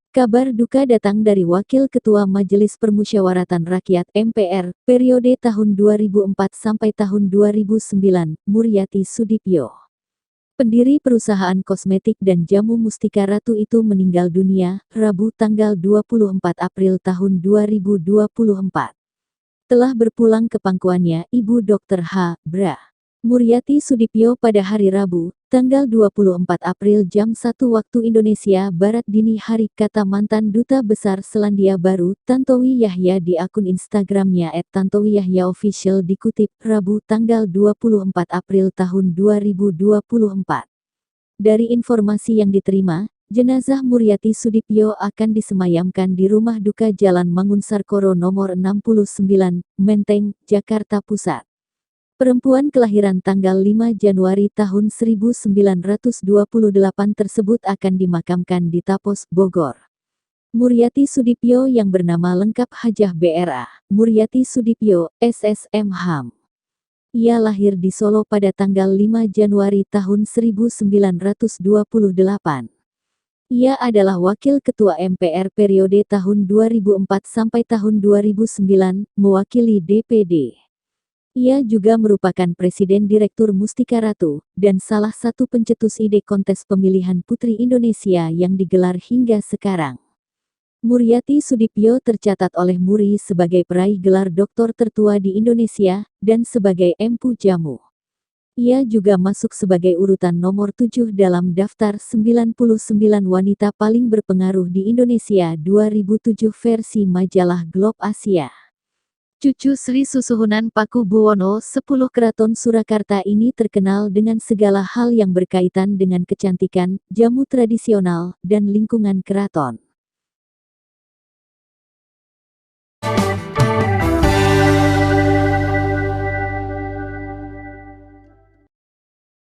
Kabar duka datang dari Wakil Ketua Majelis Permusyawaratan Rakyat (MPR) periode tahun 2004 sampai tahun 2009, Muriati Sudipyo. Pendiri perusahaan kosmetik dan jamu Mustika Ratu itu meninggal dunia, Rabu tanggal 24 April tahun 2024. Telah berpulang ke pangkuannya Ibu Dr. H. Bra. Muriati Sudipyo pada hari Rabu, tanggal 24 April jam 1 waktu Indonesia Barat dini hari, kata mantan Duta Besar Selandia Baru, Tantowi Yahya di akun Instagramnya @tantowiyahyaofficial dikutip, Rabu tanggal 24 April tahun 2024. Dari informasi yang diterima, jenazah Muriati Sudipyo akan disemayamkan di Rumah Duka Jalan Mangunsarkoro nomor 69, Menteng, Jakarta Pusat. Perempuan kelahiran tanggal 5 Januari tahun 1928 tersebut akan dimakamkan di Tapos, Bogor. Muriati Sudipyo yang bernama lengkap Hajah Bra. Muriati Sudipyo, SSM HAM. Ia lahir di Solo pada tanggal 5 Januari tahun 1928. Ia adalah Wakil Ketua MPR periode tahun 2004 sampai tahun 2009, mewakili DPD. Ia juga merupakan Presiden Direktur Mustika Ratu, dan salah satu pencetus ide kontes pemilihan Putri Indonesia yang digelar hingga sekarang. Muriati Sudipyo tercatat oleh MURI sebagai peraih gelar doktor tertua di Indonesia, dan sebagai Empu Jamu. Ia juga masuk sebagai urutan nomor 7 dalam daftar 99 wanita paling berpengaruh di Indonesia 2007 versi majalah Globe Asia. Cucu Sri Susuhunan Paku Buwono X Keraton Surakarta ini terkenal dengan segala hal yang berkaitan dengan kecantikan, jamu tradisional, dan lingkungan keraton.